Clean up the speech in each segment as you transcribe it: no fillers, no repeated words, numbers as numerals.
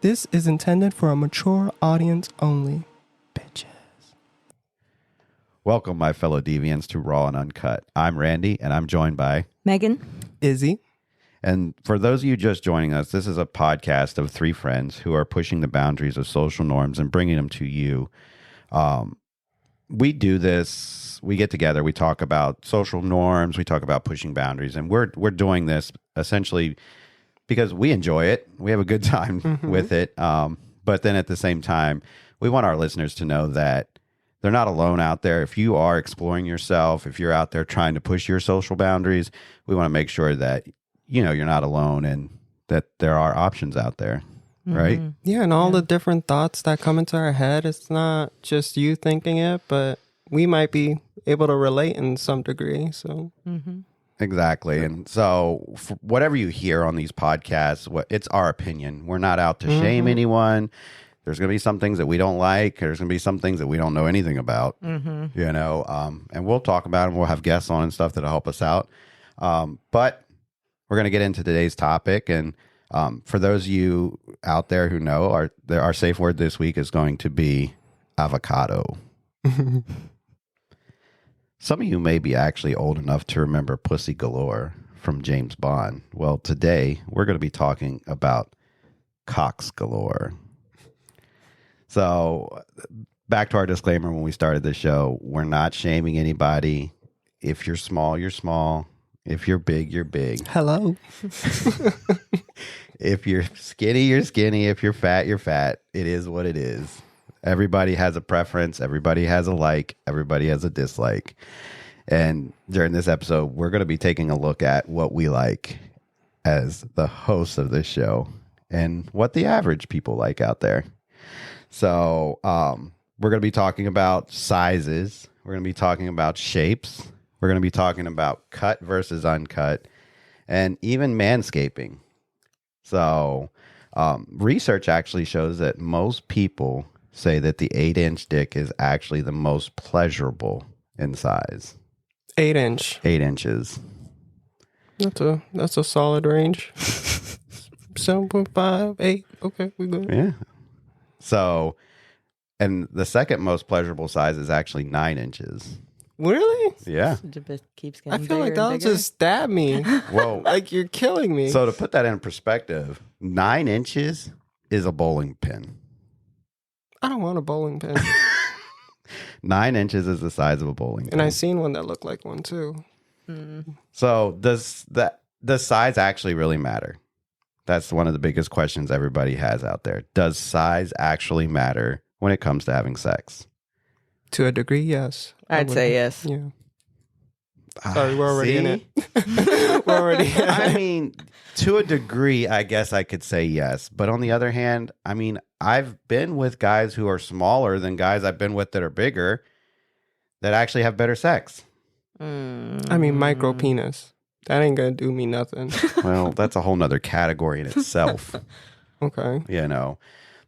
This is intended for a mature audience only. Bitches. Welcome, my fellow deviants, to Raw and Uncut. I'm Randy, and I'm joined by Megan. Izzy. And for those of you just joining us, this is a podcast of three friends who are pushing the boundaries of social norms and bringing them to you. We do this, we get together, we talk about social norms, we talk about pushing boundaries, and we're doing this essentially because we enjoy it. We have a good time with it. But then at the same time, we want our listeners to know that they're not alone out there. If you are exploring yourself, if you're out there trying to push your social boundaries, we want to make sure that you're not alone and that there are options out there, right? Yeah, and all the different thoughts that come into our head, it's not just you thinking it, but we might be able to relate in some degree. So Exactly. And so whatever you hear on these podcasts, it's our opinion. We're not out to shame anyone. There's going to be some things that we don't like. There's going to be some things that we don't know anything about, and we'll talk about them. We'll have guests on and stuff that'll help us out. But we're going to get into today's topic. And for those of you out there who know, our safe word this week is going to be avocado. Some of you may be actually old enough to remember Pussy Galore from James Bond. Well, today we're going to be talking about cocks galore. So back to our disclaimer when we started the show, we're not shaming anybody. If you're small, you're small. If you're big, you're big. hello. If you're skinny, you're skinny. If you're fat, you're fat. It is what it is. Everybody has a preference. Everybody has a like. Everybody has a dislike. And during this episode, we're going to be taking a look at what we like as the hosts of this show and what the average people like out there. So we're going to be talking about sizes. We're going to be talking about shapes. We're going to be talking about cut versus uncut and even manscaping. So research actually shows that most people say that the 8-inch dick is actually the most pleasurable in size. 8-inch. 8 inches. That's a solid range. 7.5, 8. Okay, we good. Yeah. So, and the second most pleasurable size is actually 9 inches. Really? Yeah. Keeps I getting feel like bigger and that'll bigger. just stab me. Whoa. Like you're killing me. So to put that in perspective, 9 inches is a bowling pin. I don't want a bowling pin. 9 inches is the size of a bowling pin. And I seen one that looked like one too. So does size actually really matter? That's one of the biggest questions everybody has out there. Does size actually matter when it comes to having sex? To a degree, yes. I'd say yes. Yeah. Sorry, we're already in See? it. We're already in it. I mean, to a degree, I guess I could say yes. But on the other hand, I mean, I've been with guys who are smaller than guys I've been with that are bigger that actually have better sex. I mean, micro penis. That ain't gonna do me nothing. Well, that's a whole nother category in itself, Okay.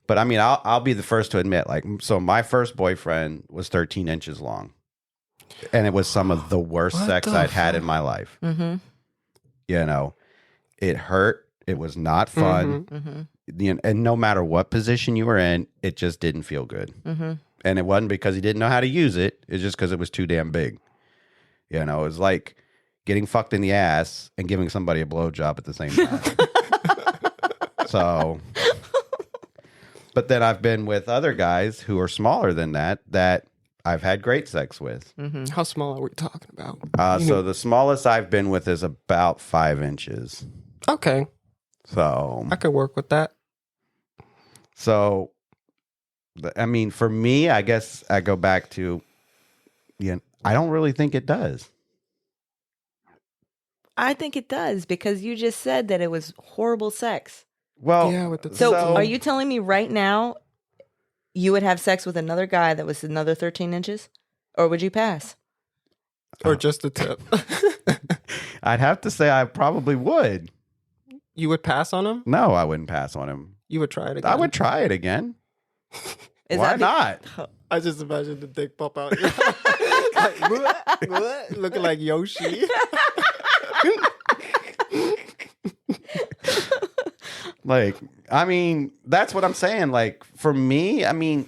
But I mean, I'll be the first to admit, so my first boyfriend was 13 inches long. And it was some of the worst What sex the I'd had in my life. Mm-hmm. It hurt. It was not fun. Mm-hmm. And no matter what position you were in, it just didn't feel good. Mm-hmm. And it wasn't because he didn't know how to use it. It's just because it was too damn big. It was like getting fucked in the ass and giving somebody a blowjob at the same time. So, but then I've been with other guys who are smaller than that I've had great sex with. Mm-hmm. How small are we talking about? So the smallest I've been with is about 5 inches. Okay. So I could work with that. So, I mean, for me, I guess I go back to, I don't really think it does. I think it does because you just said that it was horrible sex. Well, Yeah, with the So So- are you telling me right now you would have sex with another guy that was another 13 inches? Or would you pass? Or just a tip. I'd have to say I probably would. You would pass on him? No, I wouldn't pass on him. You would try it again? I would try it again. Is Why that not? I just imagine the dick pop out. Like, what? Looking like Yoshi. Like, I mean, that's what I'm saying. Like, for me, I mean,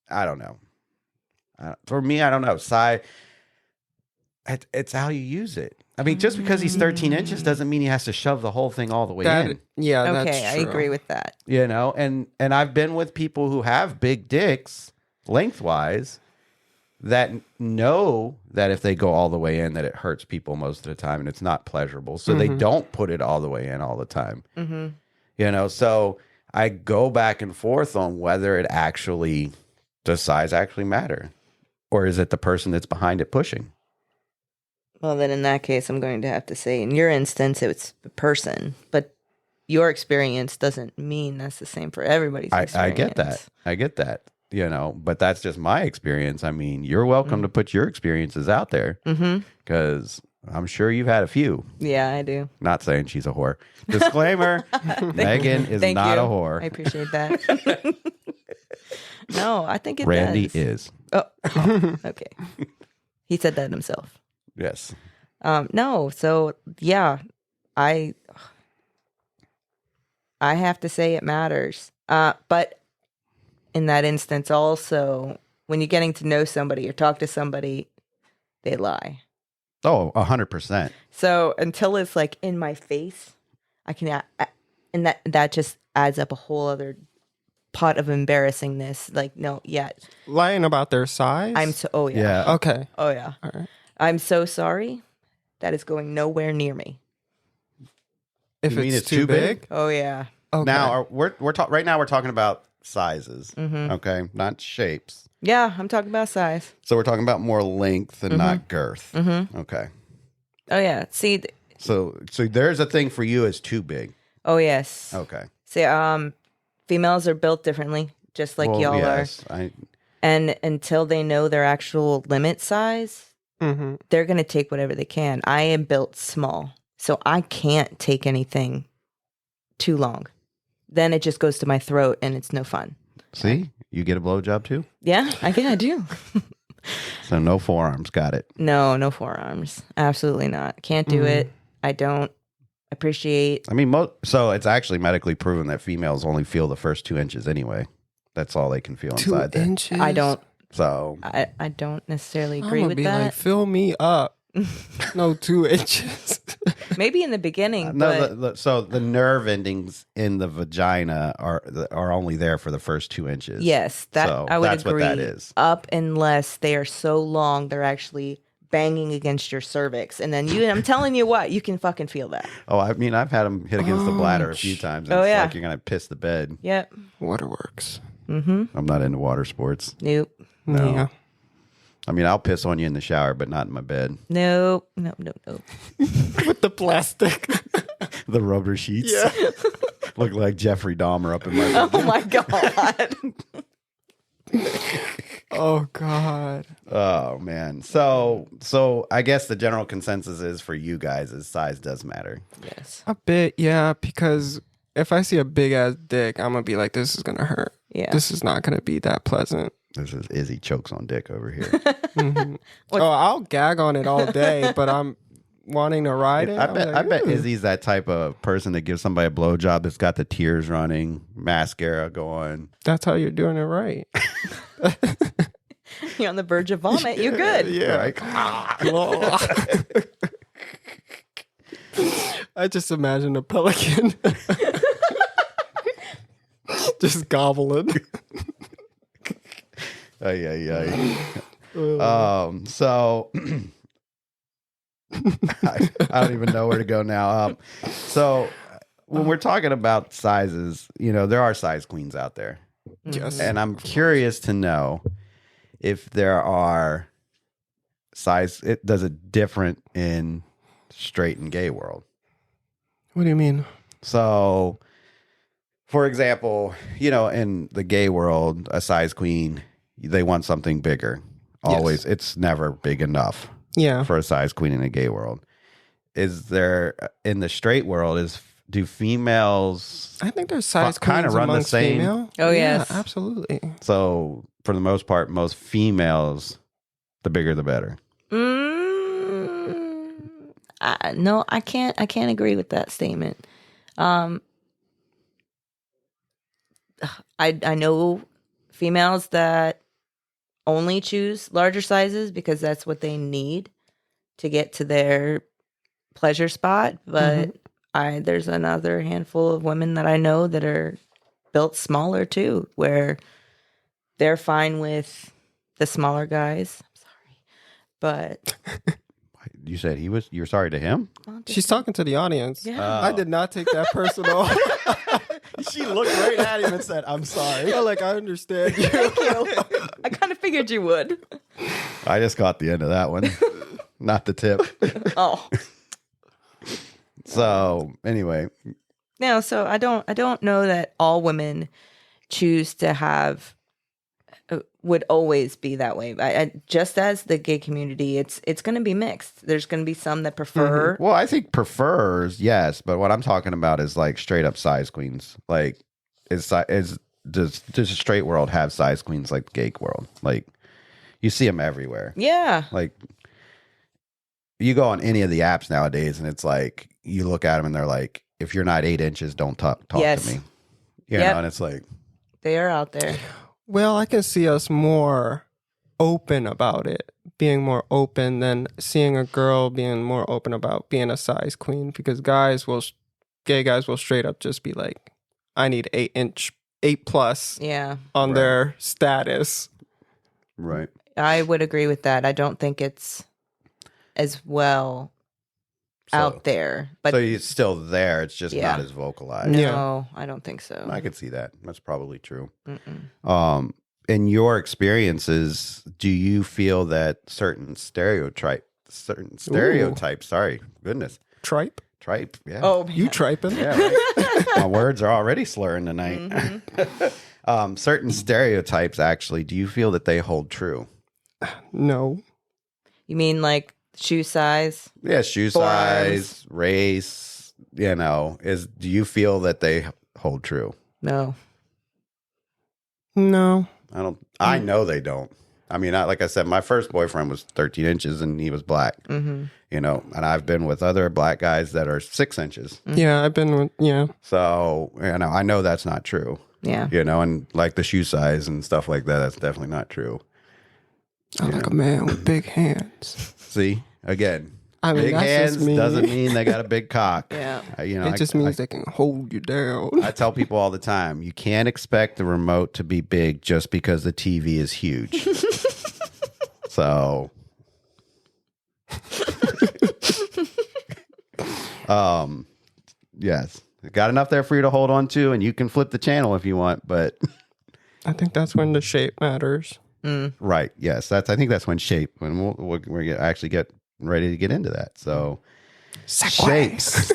I don't know. For me, I don't know. It's how you use it. I mean, just because he's 13 inches doesn't mean he has to shove the whole thing all the way in. Yeah, Okay, that's I true. agree with that. You know, and I've been with people who have big dicks lengthwise that know that if they go all the way in, that it hurts people most of the time and it's not pleasurable. So they don't put it all the way in all the time. Mm-hmm. You know, so I go back and forth on whether it actually, does size actually matter? Or is it the person that's behind it pushing? Well, then in that case, I'm going to have to say, in your instance, it's the person, but your experience doesn't mean that's the same for everybody's experience. I get that. You know, but that's just my experience. I mean, you're welcome to put your experiences out there because I'm sure you've had a few. Yeah, I do. Not saying she's a whore. Disclaimer: Megan is Thank not you. a whore. I appreciate that. No, I think it Randy does. is. Oh, okay. He said that himself. Yes. No, so yeah, I have to say it matters. But in that instance, also, when you're getting to know somebody or talk to somebody, they lie. Oh, 100%. So until it's like in my face, I can, and that just adds up a whole other pot of embarrassingness. Like, no, yeah, Lying about their size? oh yeah, Yeah. Okay. oh yeah. All right. I'm so sorry. That is going nowhere near me. If You mean it's it's too too big? big? Oh yeah. Okay. Now right now we're talking about sizes. Okay, not shapes. Yeah, I'm talking about size. So we're talking about more length and not girth. Okay. Oh yeah. See, So there's a thing for you as too big. oh yes. Okay. See, females are built differently, just like Well, y'all yes, are. And until they know their actual limit size, they're going to take whatever they can. I am built small, so I can't take anything too long. Then it just goes to my throat, and it's no fun. See, you get a blowjob too. Yeah, I think I do. So no forearms. Got it. No forearms. Absolutely not. Can't do it. I don't appreciate. I mean, so it's actually medically proven that females only feel the first 2 inches anyway. That's all they can feel 2 inside there. inches? I don't. So I don't necessarily I'm agree gonna with be that. like, fill me up. No, 2 inches. Maybe in the beginning, no, but so the nerve endings in the vagina are only there for the first 2 inches. yes, that So I would that's agree. what that is. Up unless they are so long, they're actually banging against your cervix, and then I'm telling you what, you can fucking feel that. Oh, I mean, I've had them hit against the bladder a few times. And Oh, it's yeah. like you're gonna piss the bed. Yep. Waterworks. I'm not into water sports. Nope. No. Yeah. I mean, I'll piss on you in the shower, but not in my bed. Nope. With the plastic. The rubber sheets. Yeah. Look like Jeffrey Dahmer up in my bed. Oh my god. Oh, God. Oh man. So I guess the general consensus is for you guys is size does matter. Yes. A bit, yeah, because if I see a big ass dick, I'm going to be like, this is going to hurt. Yeah. This is not going to be that pleasant. This is Izzy chokes on dick over here. Oh, I'll gag on it all day, but I'm wanting to ride it. I bet Izzy's that type of person that gives somebody a blowjob that's got the tears running, mascara going. That's how you're doing it right. You're on the verge of vomit. You're good. Yeah. Right? I just imagine a pelican just gobbling. Ay. So I don't even know where to go now. So when we're talking about sizes, there are size queens out there. Yes. And I'm curious to know if there are does it different in straight and gay world? What do you mean? So, for example, in the gay world, a size queen, they want something bigger. Always. Yes. It's never big enough Yeah. for a size queen in a gay world. Is there, in the straight world, do females, I think there's size Kinda queens run the amongst same. female. Oh, Yeah, yes. absolutely. so for the most part, most females, the bigger the better? No, I can't agree with that statement. I know females that only choose larger sizes because that's what they need to get to their pleasure spot. But there's another handful of women that I know that are built smaller too, where they're fine with the smaller guys. I'm sorry, but You said you're sorry to him? She's talking to the audience. Yeah. I did not take that personal. She looked right at him and said, I'm sorry. Like, I understand you. Thank you. I kind of figured you would. I just caught the end of that one, not the tip. Oh. So anyway, No, so I don't know that all women choose to have would always be that way. Just as the gay community, it's going to be mixed. There's going to be some that prefer. well, I think prefers, yes, but what I'm talking about is like straight up size queens. Like, does the straight world have size queens like the gay world? Like, you see them everywhere. Yeah. Like, you go on any of the apps nowadays, and it's like you look at them, and they're like, "If you're not 8 inches, don't talk to me." You know, and it's like they are out there. Well, I can see us more open about it, being more open than seeing a girl being more open about being a size queen, because gay guys will straight up just be like, I need 8 plus on their status. Right. I would agree with that. I don't think it's as well out there. But so it's still there. It's just not as vocalized. No, I don't think so. I could see that. That's probably true. In your experiences, do you feel that certain stereotypes, sorry, goodness. Tripe? Yeah. Oh, you triping? Yeah, right. My words are already slurring tonight. Certain stereotypes, actually, do you feel that they hold true? No. You mean like shoe size? Yeah, shoe size, race, do you feel that they hold true? No. No. I know they don't. I mean, like I said, my first boyfriend was 13 inches and he was black, and I've been with other black guys that are 6 inches. Yeah, I've been with, So, I know that's not true. Yeah. And like the shoe size and stuff like that, that's definitely not true. I like a man with big hands. See, again, I mean, big hands doesn't mean they got a big cock. Yeah. It just means they can hold you down. I tell people all the time, you can't expect the remote to be big just because the TV is huge. So, yes, got enough there for you to hold on to, and you can flip the channel if you want, but I think that's when the shape matters. Right. Yes. I think that's when we're actually get ready to get into that. So shapes.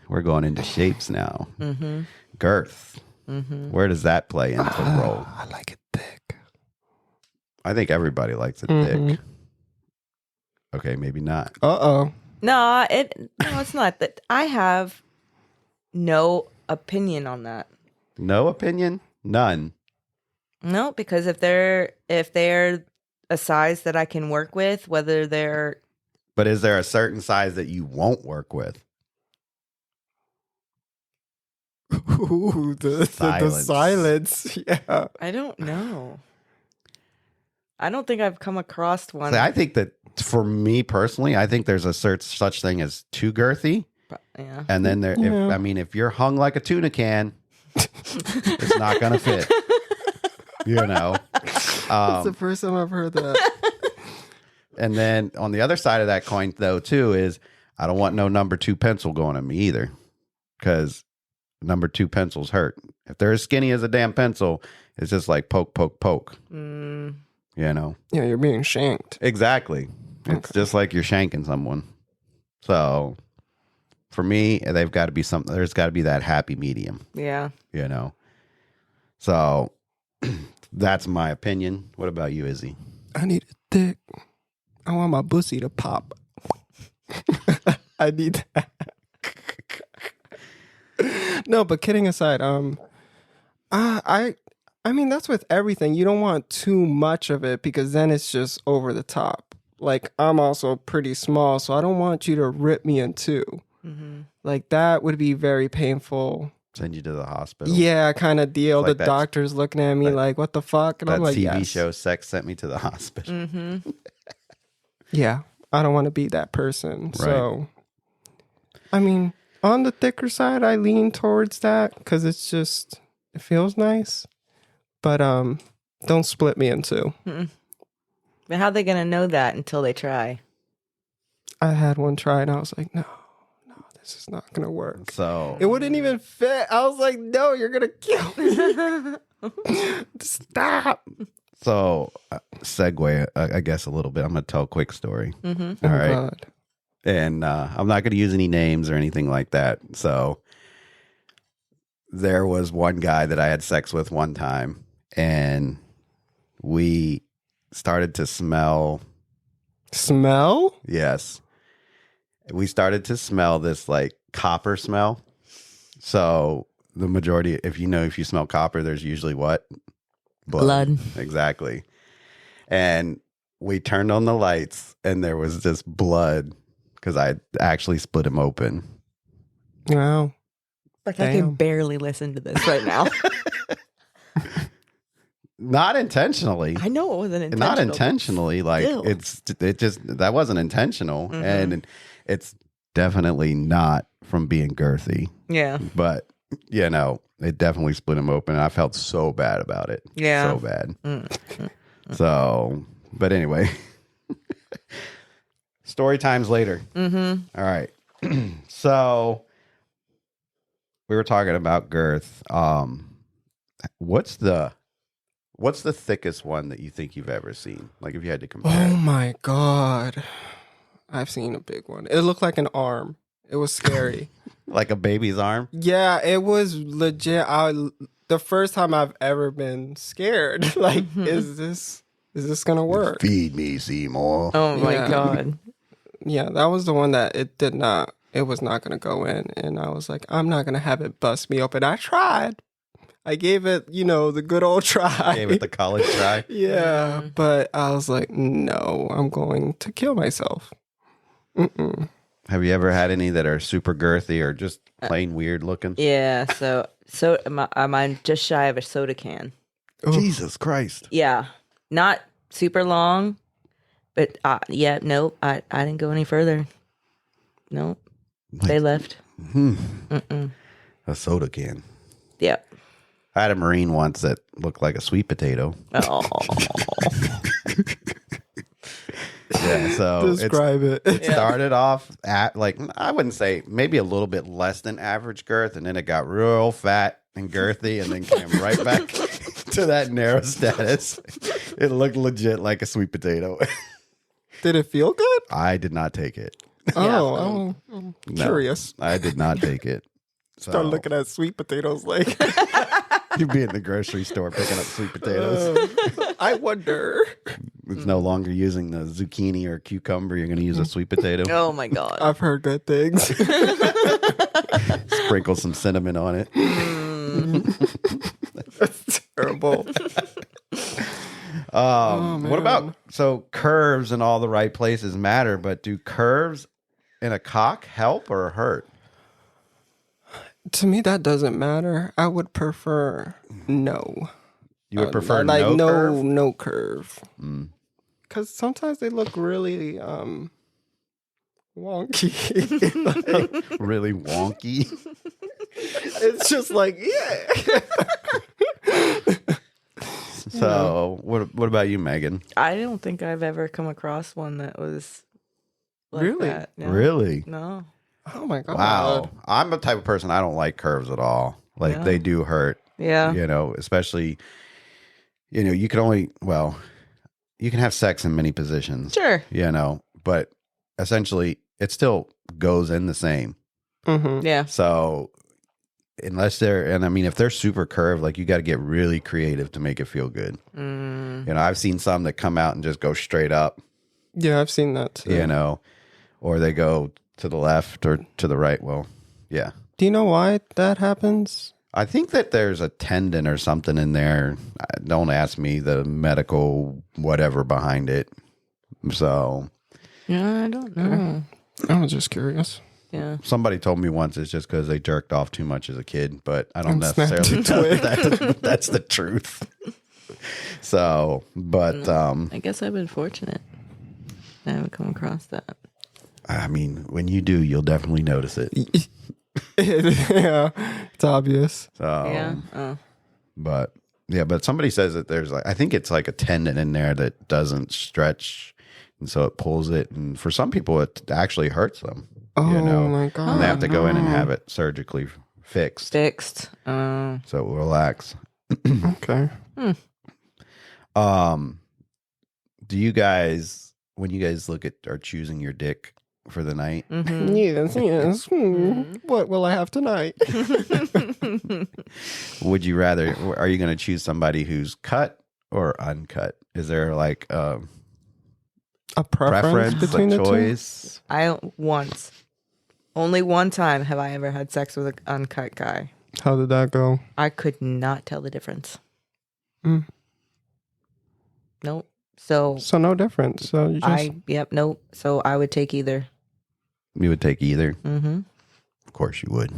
We're going into shapes now. Girth. Where does that play into the role? I like it thick. I think everybody likes it thick. Okay, maybe not. No, it's not that. I have no opinion on that. No opinion? None. No, because if they're a size that I can work with, whether they're But is there a certain size that you won't work with? Ooh, the silence. Yeah. I don't know. I don't think I've come across one. See, I think that for me personally, I think there's a such thing as too girthy. Yeah. And then if you're hung like a tuna can, it's not gonna fit. That's the first time I've heard that. And then on the other side of that coin, though, too, is I don't want no number 2 pencil going at me either, because number 2 pencils hurt. If they're as skinny as a damn pencil, it's just like poke, poke, poke. Yeah, you're being shanked. Exactly. It's just like you're shanking someone. So for me, there's got to be that happy medium. Yeah. So that's my opinion. What about you, Izzy? I need it thick. I want my pussy to pop. I need that. No, but kidding aside, I mean, that's with everything. You don't want too much of it because then it's just over the top. Like, I'm also pretty small, so I don't want you to rip me in two. Like, that would be very painful Send you to the hospital. Yeah, kind of deal. Like the doctor's looking at me like, what the fuck? And that I'm like, TV yes. show Sex Sent Me to the Hospital. Mm-hmm. Yeah, I don't want to be that person. Right. So, I mean, on the thicker side, I lean towards that because it feels nice. But don't split me in two. Mm-mm. But how are they going to know that until they try? I had one try and I was like, no, this is not going to work. So it wouldn't even fit. I was like, no, you're going to kill me. Stop. So segue, I guess, a little bit. I'm going to tell a quick story. Mm-hmm. All right. God. And I'm not going to use any names or anything like that. So there was one guy that I had sex with one time, and we started to smell. Smell? Yes. We started to smell this like copper smell. So the majority, if you smell copper, there's usually what? Blood. Exactly. And we turned on the lights and there was this blood because I actually split him open. Wow. Like, damn. I can barely listen to this right now. Not intentionally. I know it wasn't intentional. Not intentionally. Like that wasn't intentional. Mm-hmm. And it's definitely not from being girthy. Yeah. But, it definitely split him open. I felt so bad about it. Yeah. So bad. Mm-hmm. So, but anyway. Story times later. Mm-hmm. All right. So we were talking about girth. What's the thickest one that you think you've ever seen? Like if you had to compare. Oh my God. I've seen a big one. It looked like an arm. It was scary. Like a baby's arm? Yeah, it was legit. The first time I've ever been scared. Like, is this gonna work? Feed me, Seymour. Oh my God. Yeah, that was the one that it was not gonna go in. And I was like, I'm not gonna have it bust me open. I tried. I gave it, the good old try. Gave it the college try? Yeah, but I was like, no, I'm going to kill myself. Mm-mm. Have you ever had any that are super girthy or just plain weird looking? Yeah, so I'm just shy of a soda can. Jesus Christ. Yeah, not super long, but nope, I didn't go any further. Nope, they left. A soda can. Yep. I had a Marine once that looked like a sweet potato. Oh. Yeah, so describe it. It started off at I wouldn't say, maybe a little bit less than average girth, and then it got real fat and girthy, and then came right back to that narrow status. It looked legit like a sweet potato. Did it feel good? I did not take it. Oh, I'm curious. I did not take it. Start looking at sweet potatoes like you'd be in the grocery store picking up sweet potatoes. I wonder. It's no longer using the zucchini or cucumber. You're going to use a sweet potato. Oh my God. I've heard good things. Sprinkle some cinnamon on it. That's terrible. What about, so curves in all the right places matter, but do curves in a cock help or hurt? To me, that doesn't matter. I would prefer no. You would prefer no curve? Because sometimes they look really wonky. Really wonky? It's just like, yeah. So, what about you, Megan? I don't think I've ever come across one that was like really that. No. Really? No. Oh my God. Wow. I'm the type of person, I don't like curves at all. Like they do hurt. Yeah. Especially, you can have sex in many positions. Sure. But essentially it still goes in the same. Mm-hmm. Yeah. So unless if they're super curved, like you got to get really creative to make it feel good. I've seen some that come out and just go straight up. Yeah, I've seen that too. Or they go to the left or to the right. Well, yeah. Do you know why that happens? I think that there's a tendon or something in there. Don't ask me the medical whatever behind it. So. Yeah, I don't know. I was just curious. Yeah. Somebody told me once it's just because they jerked off too much as a kid, but I don't And snapped necessarily a know that's the truth. So, but I guess I've been fortunate. I haven't come across that. I mean, when you do, you'll definitely notice it. Yeah, it's obvious. So, Yeah. Oh. but yeah, but somebody says that there's like, I think it's like a tendon in there that doesn't stretch, and so it pulls it, and for some people it actually hurts them. Oh you know, my god! and they have to go in and have it surgically fixed. Fixed. So it will relax. Okay. Do you guys, when you guys look at or choosing your dick for the night, Mm-hmm. Yes. What will I have tonight? would you rather? Are you going to choose somebody who's cut or uncut? Is there like a preference between a the choice? Only one time have I ever had sex with an uncut guy. two? How did that go? I could not tell the difference. Mm. Nope. So no difference. So you just nope. So I would take either. You would take either. Mm-hmm. Of course, you would.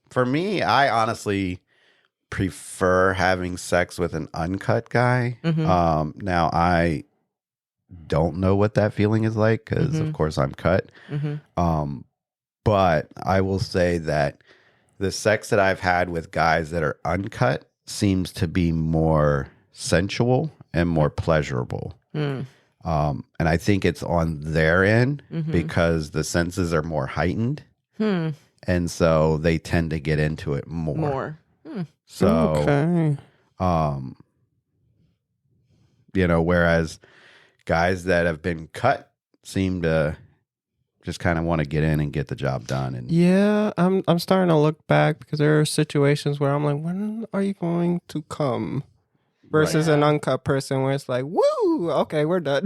For me, I honestly prefer having sex with an uncut guy. Mm-hmm. Now I don't know what that feeling is like because, of course, I'm cut. Mm-hmm. But I will say that the sex that I've had with guys that are uncut seems to be more sensual and more pleasurable. Mm. And I think it's on their end Mm-hmm. because the senses are more heightened. Hmm. And so they tend to get into it more. Hmm. So, okay. Whereas guys that have been cut seem to just kind of want to get in and get the job done. And Yeah, I'm starting to look back because there are situations where I'm like, when are you going to come? Versus an uncut person where it's like, woo, okay, we're done.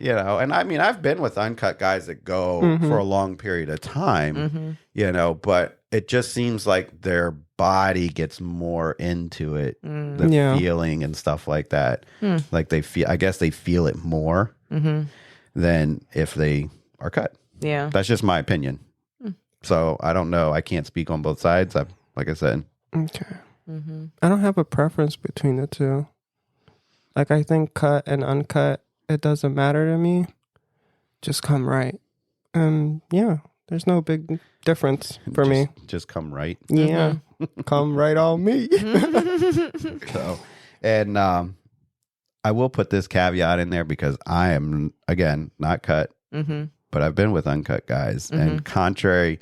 And I mean, I've been with uncut guys that go for a long period of time, but it just seems like their body gets more into it, the feeling and stuff like that. Like I guess they feel it more than if they are cut. Yeah. That's just my opinion. So I don't know. I can't speak on both sides. Like I said. Okay. Mm-hmm. I don't have a preference between the two. Like, I think cut and uncut, it doesn't matter to me. Just come right. There's no big difference for me. Just come right. Yeah. Come right on me. So, and I will put this caveat in there because I am, again, not cut, but I've been with uncut guys. And contrary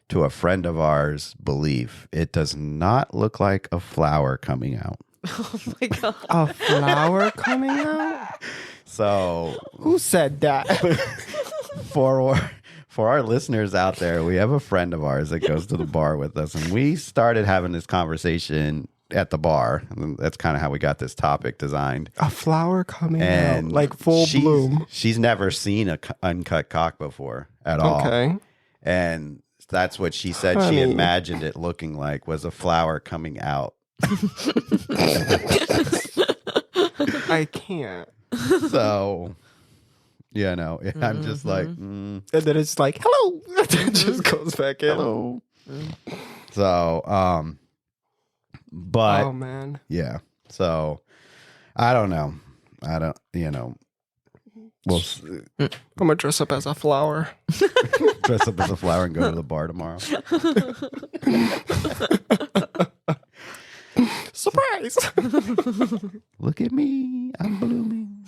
to a friend of ours' belief, it does not look like a flower coming out. Oh my god! A flower coming out? So who said that? For our listeners out there, we have a friend of ours that goes to the bar with us, and we started having this conversation at the bar. And that's kind of how we got this topic designed. A flower coming out, like full bloom. She's never seen a uncut cock before at all. Okay, and that's what she said. She imagined it looking like was a flower coming out. I can't. So, I'm just like, and then it's like, hello. It just goes back in. Hello. So, but oh man, yeah. So, I don't know. Well, I'm gonna dress up as a flower. Dress up as a flower and go to the bar tomorrow. Surprise! Look at me, I'm blooming.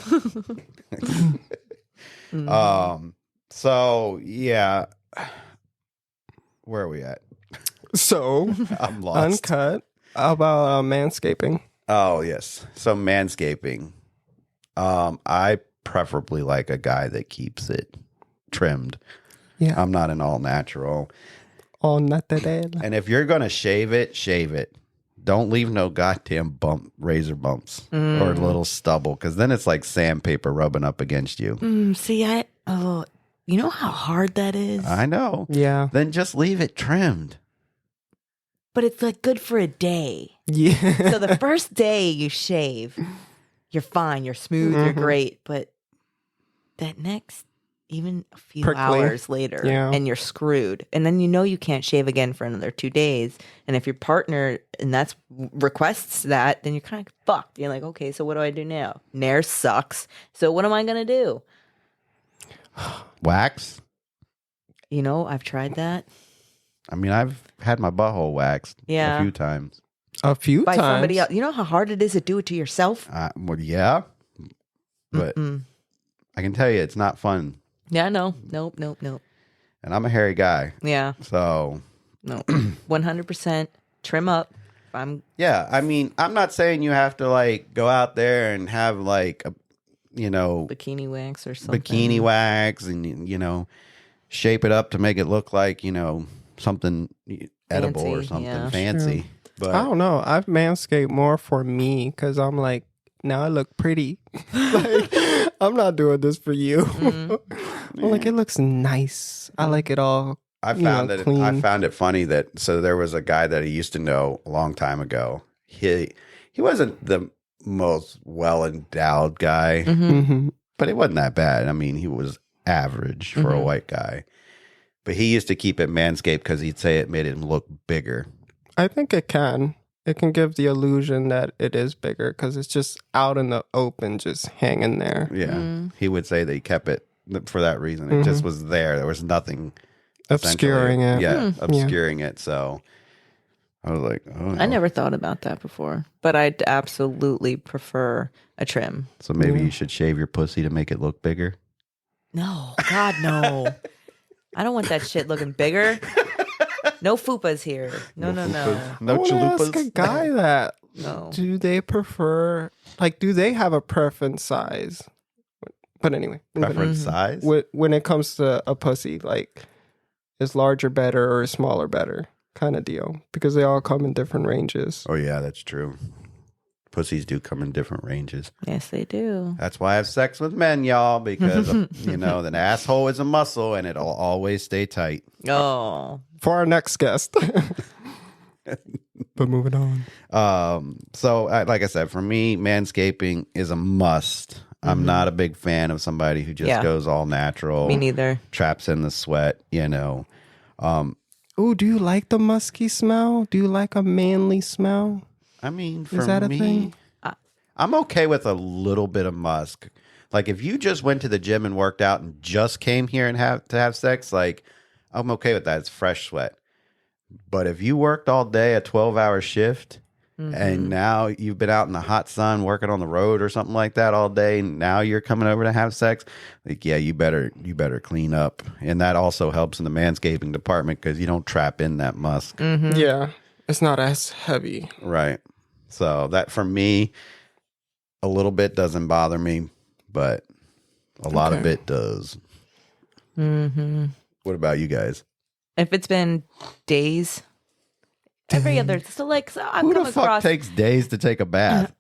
So yeah, where are we at? So I'm lost. Uncut. How about manscaping? Oh yes. So manscaping. I preferably like a guy that keeps it trimmed. Yeah, I'm not an all natural. All natural. And if you're gonna shave it, shave it. Don't leave no goddamn razor bumps or little stubble, because then it's like sandpaper rubbing up against you. You know how hard that is? I know. Yeah. Then just leave it trimmed. But it's like good for a day. Yeah. So the first day you shave, you're fine, you're smooth, you're great. But that next, even a few hours later, and you're screwed. And then you can't shave again for another 2 days. And if your partner requests that, then you're kind of fucked. You're like, okay, so what do I do now? Nair sucks. So what am I gonna do? Wax? I've tried that. I mean, I've had my butthole waxed a few times. By somebody else. You know how hard it is to do it to yourself? Well, yeah. But I can tell you it's not fun. Yeah, no. Nope. And I'm a hairy guy. Yeah. So. No. 100% trim up. Yeah, I mean, I'm not saying you have to like go out there and have like a, bikini wax or something. Bikini wax and, shape it up to make it look like, something edible or something fancy. Sure. But I don't know. I've manscaped more for me because I'm like, now I look pretty. Like, I'm not doing this for you. I'm like, it looks nice. I like it all. I found it funny that there was a guy that I used to know a long time ago. He wasn't the most well endowed guy, but it wasn't that bad. I mean, he was average for a white guy. But he used to keep it manscaped because he'd say it made him look bigger. I think it can. It can give the illusion that it is bigger because it's just out in the open, just hanging there. Yeah. He would say that he kept it for that reason. It just was there. There was nothing obscuring it. Yeah, obscuring it. So I was like, oh. I never thought about that before, but I'd absolutely prefer a trim. So maybe you should shave your pussy to make it look bigger? No. God, no. I don't want that shit looking bigger. No fupas here. No. No I chalupas. ask a guy that. No. Do they prefer, do they have a preference size? But anyway. Preference size? When it comes to a pussy, is larger better or is smaller better kind of deal? Because they all come in different ranges. Oh, yeah, that's true. Pussies do come in different ranges. Yes, they do. That's why I have sex with men, y'all, because, an asshole is a muscle and it'll always stay tight. Oh. For our next guest. But moving on. So, like I said, for me, manscaping is a must. I'm not a big fan of somebody who just goes all natural. Me neither. Traps in the sweat, Ooh, do you like the musky smell? Do you like a manly smell? I mean, for is that me, a thing? I'm okay with a little bit of musk. Like if you just went to the gym and worked out and just came here and have sex, I'm okay with that. It's fresh sweat. But if you worked all day, a 12-hour shift, and now you've been out in the hot sun working on the road or something like that all day, and now you're coming over to have sex, you better clean up. And that also helps in the manscaping department because you don't trap in that musk. Yeah, it's not as heavy. Right. So that for me, a little bit doesn't bother me, but a lot of it does. What about you guys? If it's been days, every other, so I've Who come the fuck across. takes days to take a bath?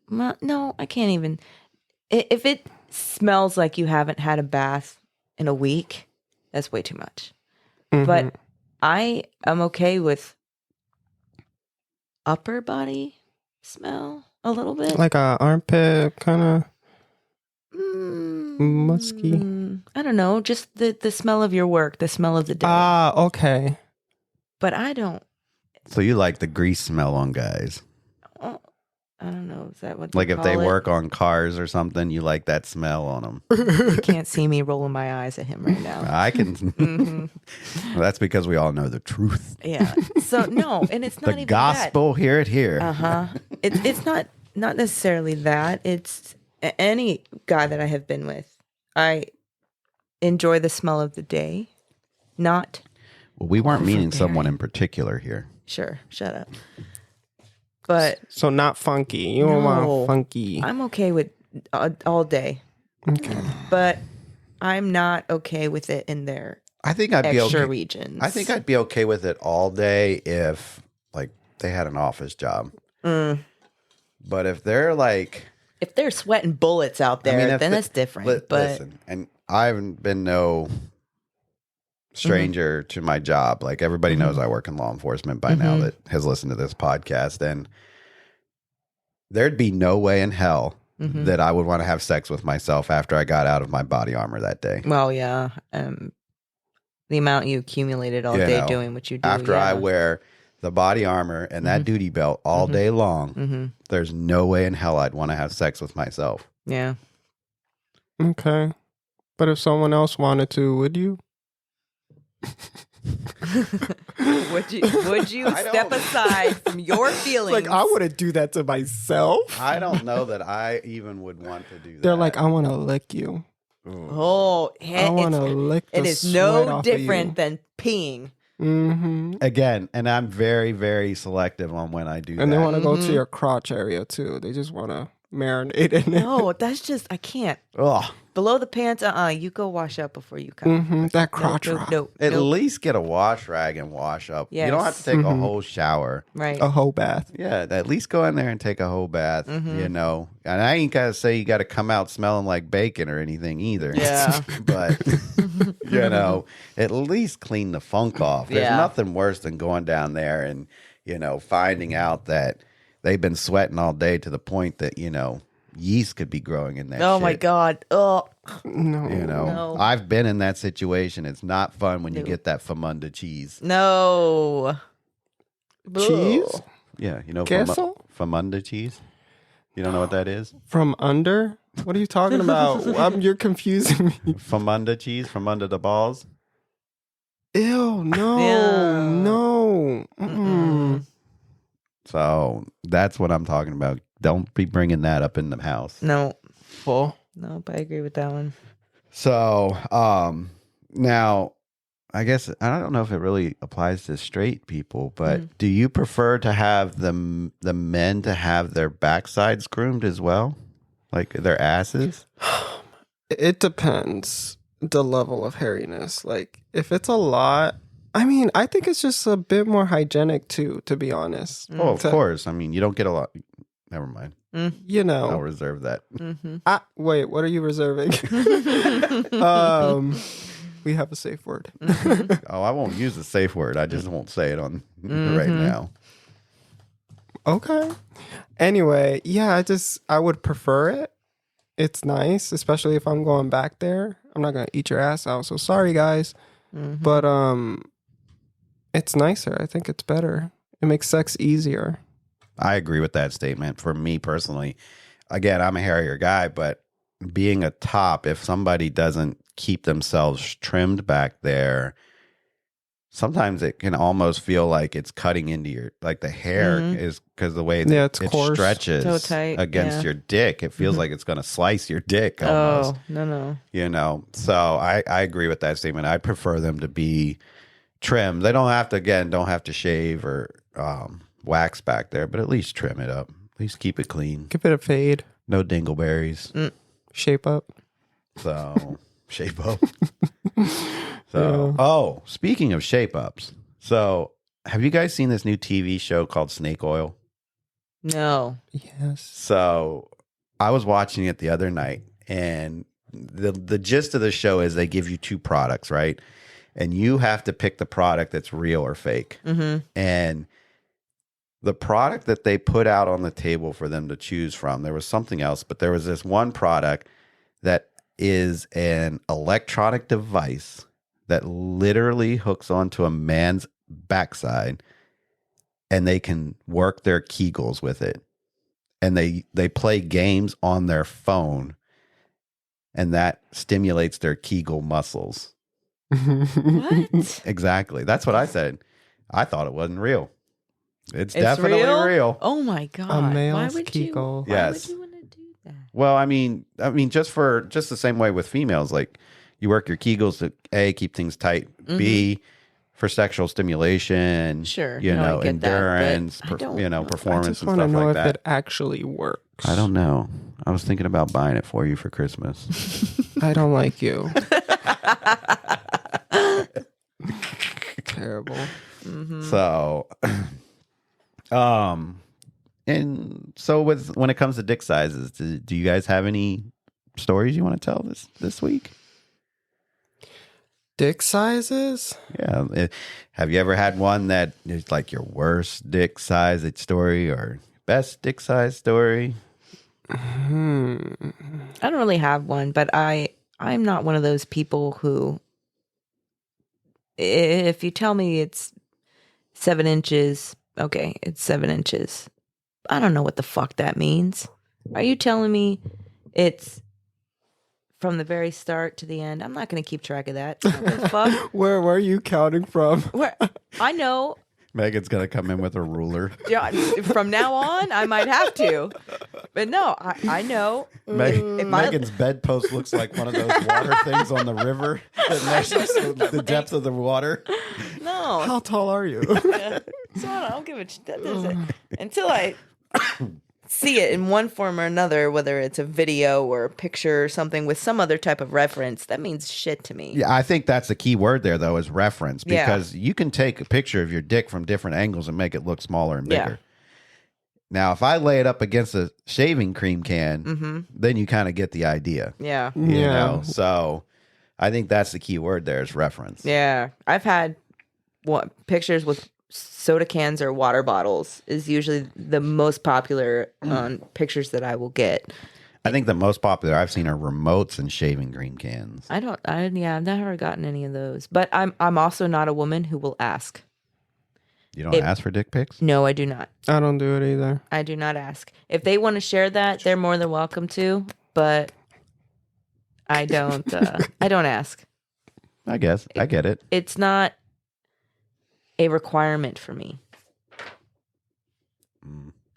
No, I can't even. If it smells like you haven't had a bath in a week, that's way too much. But I am okay with upper body smell a little bit. Like a armpit kind of musky. I don't know, just the smell of your work, the smell of the day. Ah, okay. But I don't. So you like the grease smell on guys? I don't know. Is that what? Like if they work on cars or something, you like that smell on them. You can't see me rolling my eyes at him right now. I can. Well, that's because we all know the truth. Yeah. So no, and it's not the even gospel. that. Hear it here. It's not necessarily that. It's any guy that I have been with. I enjoy the smell of the day. Not. Well, we weren't meaning someone in particular here. Sure. Shut up. But so not funky. You don't want funky. I'm okay with all day. Okay. But I'm not okay with it in their I think I'd be extra okay. regions. I think I'd be okay with it all day if they had an office job. But if they're if they're sweating bullets out there, then that's different. But listen, and I haven't been no stranger to my job. Like everybody knows I work in law enforcement by now that has listened to this podcast, and there'd be no way in hell that I would want to have sex with myself after I got out of my body armor that day. Well, yeah. The amount you accumulated all day doing what you do. After I wear the body armor and that duty belt all day long, there's no way in hell I'd want to have sex with myself. Yeah. Okay. But if someone else wanted to, would you? Would you step aside from your feelings? Like, I wouldn't do that to myself. I don't know that I even would want to do that. They're like, I want to lick you. Oh, I want to lick the it is sweat no off different of than peeing. Again, and I'm very, very selective on when I do that. And they want to go to your crotch area, too. They just want to marinate in it. No, that's just, I can't. Ugh. Below the pants, you go wash up before you come. That crotch rock. No. At least get a wash rag and wash up. Yes. You don't have to take a whole shower. Right. A whole bath. Yeah, at least go in there and take a whole bath, you know. And I ain't got to say you got to come out smelling like bacon or anything either. Yeah. But, you know, at least clean the funk off. There's nothing worse than going down there and, you know, finding out that they've been sweating all day to the point that, you know, yeast could be growing in that Oh shit. my God. Oh. No. You know, No. I've been in that situation. It's not fun when you get that famunda cheese. No. Cheese? Ugh. Yeah, you know, Queso? famunda cheese. You don't know what that is? From under? What are you talking about? You're confusing me. Famunda cheese from under the balls. Ew, no. Yeah. No. Mm-mm. So that's what I'm talking about. Don't be bringing that up in the house. No. Full. Nope, I agree with that one. So, now, I guess I don't know if it really applies to straight people, but do you prefer to have the men to have their backsides groomed as well, like their asses? It depends the level of hairiness. Like, if it's a lot, I mean, I think it's just a bit more hygienic too, to be honest. Oh, of course. I mean, you don't get a lot. Never mind. You know. I'll reserve that. Wait, what are you reserving? We have a safe word. Oh, I won't use the safe word. I just won't say it on right now. Okay. Anyway, yeah, I would prefer it. It's nice, especially if I'm going back there. I'm not gonna eat your ass out. So sorry, guys, but it's nicer. I think it's better. It makes sex easier. I agree with that statement. For me personally, again, I'm a hairier guy, but being a top, if somebody doesn't keep themselves trimmed back there, sometimes it can almost feel like it's cutting into your, like the hair is, because the way it coarse. stretches So tight, against your dick, it feels like it's going to slice your dick almost. Oh, no. You know, so I agree with that statement. I prefer them to be trimmed. They don't have to shave or wax back there, but at least trim it up. At least keep it clean. Give it a fade. No dingleberries. Shape up. So, shape up. So, speaking of shape ups. So, have you guys seen this new TV show called Snake Oil? No. Yes. So, I was watching it the other night, and the gist of the show is they give you two products, right? And you have to pick the product that's real or fake. And the product that they put out on the table for them to choose from, there was something else, but there was this one product that is an electronic device that literally hooks onto a man's backside, and they can work their Kegels with it. And they play games on their phone, and that stimulates their Kegel muscles. What? Exactly. That's what I said. I thought it wasn't real. It's definitely real. Oh my God. A male's Why would Kegel. Why Yes. would you want to do that? Well, I mean, just the same way with females, like you work your Kegels to A, keep things tight, B, for sexual stimulation, Sure. you No, I know, get that, but endurance, I don't know. I performance just and want to stuff know like if that. it actually works. I don't know. I was thinking about buying it for you for Christmas. I don't like you. Terrible. So, and so when it comes to dick sizes, do you guys have any stories you want to tell this week? Dick sizes? Yeah. Have you ever had one that is like your worst dick size story or best dick size story? I don't really have one, but I'm not one of those people who, if you tell me it's 7 inches, okay, it's 7 inches. I don't know what the fuck that means. Are you telling me it's from the very start to the end? I'm not going to keep track of that. What the fuck? Where are you counting from? Where I know. Megan's going to come in with a ruler. Yeah, from now on, I might have to. But no, I know. Megan's bedpost looks like one of those water things on the river that measures the depth of the water. No. How tall are you? Yeah. So I don't give a that doesn't until I see it in one form or another, whether it's a video or a picture or something with some other type of reference. That means shit to me. Yeah, I think that's the key word there, though, is reference, because you can take a picture of your dick from different angles and make it look smaller and bigger. Yeah. Now, if I lay it up against a shaving cream can, then you kind of get the idea. Yeah. You know? So I think that's the key word there is reference. Yeah. I've had pictures with soda cans or water bottles is usually the most popular pictures that I will get. I think the most popular I've seen are remotes and shaving cream cans. I've never gotten any of those. But I'm also not a woman who will ask. You don't ask for dick pics? No, I do not. I don't do it either. I do not ask. If they want to share that, they're more than welcome to, but I don't I don't ask. I guess. I get it. It's not a requirement for me.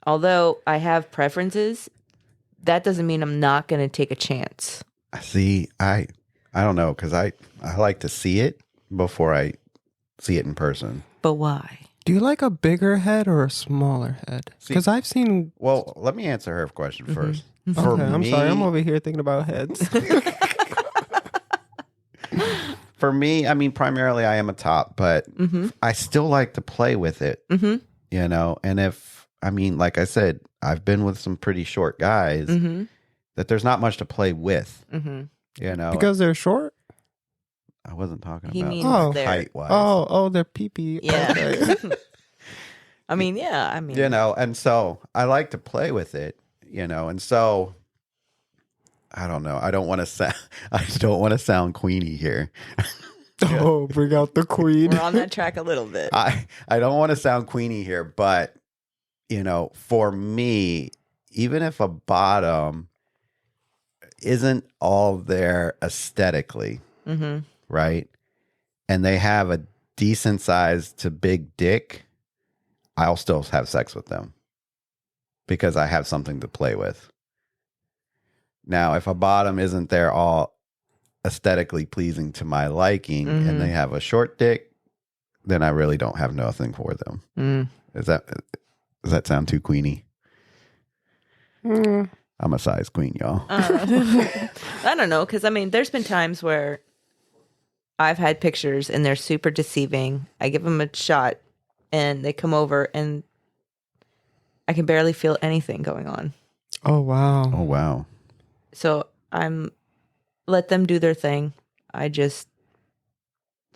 Although I have preferences, that doesn't mean I'm not going to take a chance. See, I don't know, because I like to see it before I see it in person. But why? Do you like a bigger head or a smaller head? Because I've seen... Well, let me answer her question first. Okay, I'm sorry. I'm over here thinking about heads. For me, I mean, primarily I am a top, but I still like to play with it, you know? And like I said, I've been with some pretty short guys that there's not much to play with, you know? Because they're short? I wasn't talking He about means height-wise. Oh, they're pee-pee. Yeah. Okay. I mean, yeah. You know, and so I like to play with it, you know, and so... I don't know. I don't want to sound queenie here. Oh, bring out the queen. We're on that track a little bit. I don't want to sound queenie here, but you know, for me, even if a bottom isn't all there aesthetically, right? And they have a decent size to big dick, I'll still have sex with them because I have something to play with. Now, if a bottom isn't there all aesthetically pleasing to my liking and they have a short dick, then I really don't have nothing for them. Does that sound too queenie? I'm a size queen, y'all. I don't know, because I mean, there's been times where I've had pictures and they're super deceiving. I give them a shot and they come over and I can barely feel anything going on. Oh, wow. Oh, wow. So let them do their thing. I just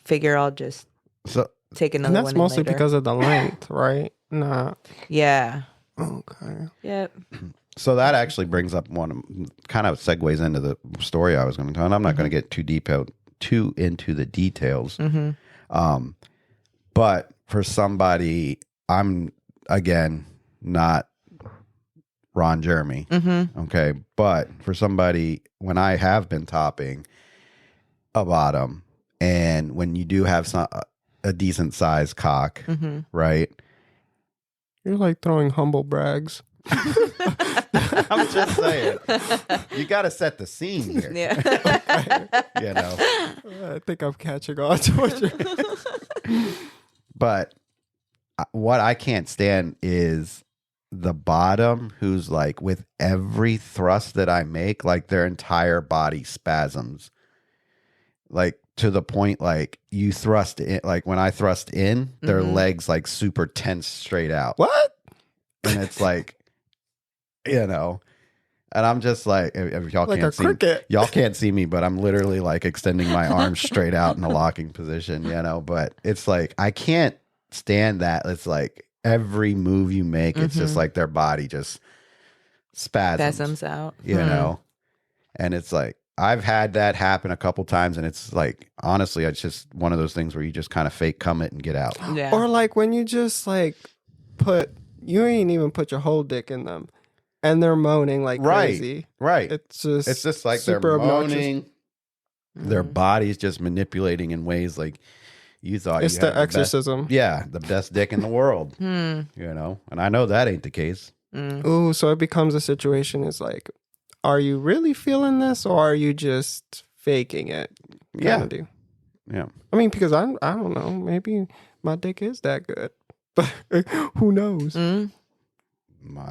figure I'll just take another one. And that's mostly later. because of the length, right? Nah. Yeah. Okay. Yep. So that actually brings up kind of segues into the story I was going to tell. And I'm not going to get too into the details. But for somebody, I'm, again, not Ron Jeremy. Okay. But for somebody, when I have been topping a bottom, and when you do have a decent sized cock, right? You're like throwing humble brags. I'm just saying. You got to set the scene here. Yeah. You know? I think I'm catching on to what you're... But what I can't stand is the bottom who's like, with every thrust that I make, like their entire body spasms. Like to the point, like you thrust in, like when I thrust in, their legs like super tense straight out. What? And it's like, you know, And I'm just like, if y'all Like can't a see, cricket. y'all can't see me, but I'm literally like extending my arms straight out in a locking position, you know. But it's like I can't stand that. It's like every move you make, it's just like their body just spasms out. you know. And it's like I've had that happen a couple times, and it's like honestly, it's just one of those things where you just kind of fake cum it and get out. Yeah. Or like when you just like you ain't even put your whole dick in them, and they're moaning like crazy. Right. It's just like they're super moaning. Their body's just manipulating in ways like you thought. It's you the had exorcism. the best dick in the world. You know, and I know that ain't the case. Ooh, so it becomes a situation. Is like, are you really feeling this, or are you just faking it? Yeah. Yeah. I mean, because I don't know. Maybe my dick is that good, but who knows? I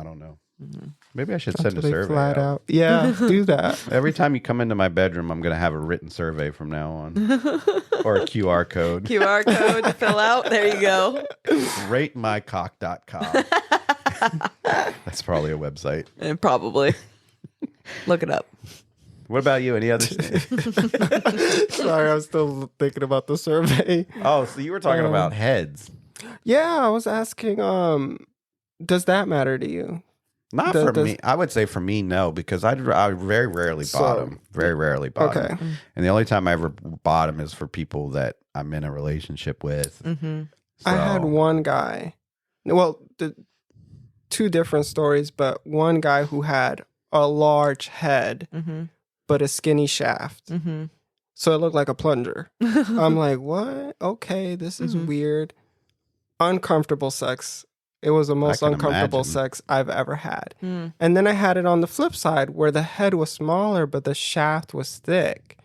don't know. Maybe I should send a survey flat out. Yeah, do that. Every time you come into my bedroom, I'm going to have a written survey from now on. Or a QR code. QR code to fill out. There you go. RateMyCock.com. That's probably a website. And probably. Look it up. What about you? Any other? Sorry, I was still thinking about the survey. Oh, so you were talking about heads. Yeah, I was asking, does that matter to you? Not for me. I would say for me, no, because I very rarely bottom. Very rarely bottom. Okay. And the only time I ever bottom is for people that I'm in a relationship with. So, I had one guy. Well, two different stories, but one guy who had a large head, but a skinny shaft. So it looked like a plunger. I'm like, what? Okay, this is weird. Uncomfortable sex. It was the most uncomfortable sex I've ever had. And then I had it on the flip side where the head was smaller, but the shaft was thick.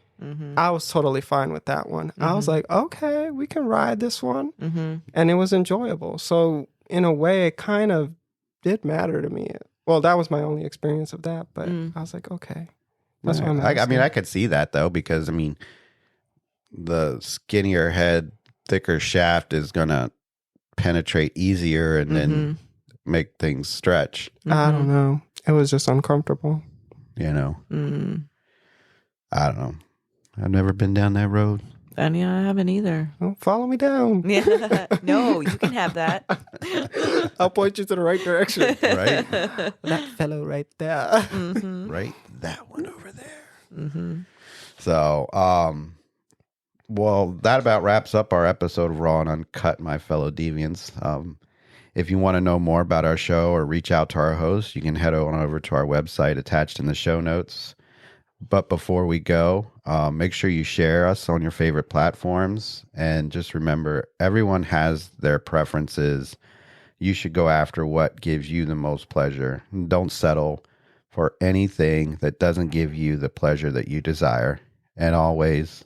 I was totally fine with that one. I was like, okay, we can ride this one. And it was enjoyable. So in a way, it kind of did matter to me. Well, that was my only experience of that. But I was like, okay. That's what I'm asking. I mean, I could see that, though, because, I mean, the skinnier head, thicker shaft is going to penetrate easier and then make things stretch. I don't know. It was just uncomfortable. You know? I don't know. I've never been down that road. I haven't either. Well, follow me down. Yeah. No, you can have that. I'll point you to the right direction. Right? That fellow right there. Right? That one over there. So, well, that about wraps up our episode of Raw and Uncut, my fellow deviants. If you want to know more about our show or reach out to our host, you can head on over to our website attached in the show notes. But before we go, make sure you share us on your favorite platforms. And just remember, everyone has their preferences. You should go after what gives you the most pleasure. Don't settle for anything that doesn't give you the pleasure that you desire. And always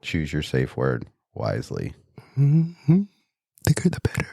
choose your safe word wisely. The good, the better.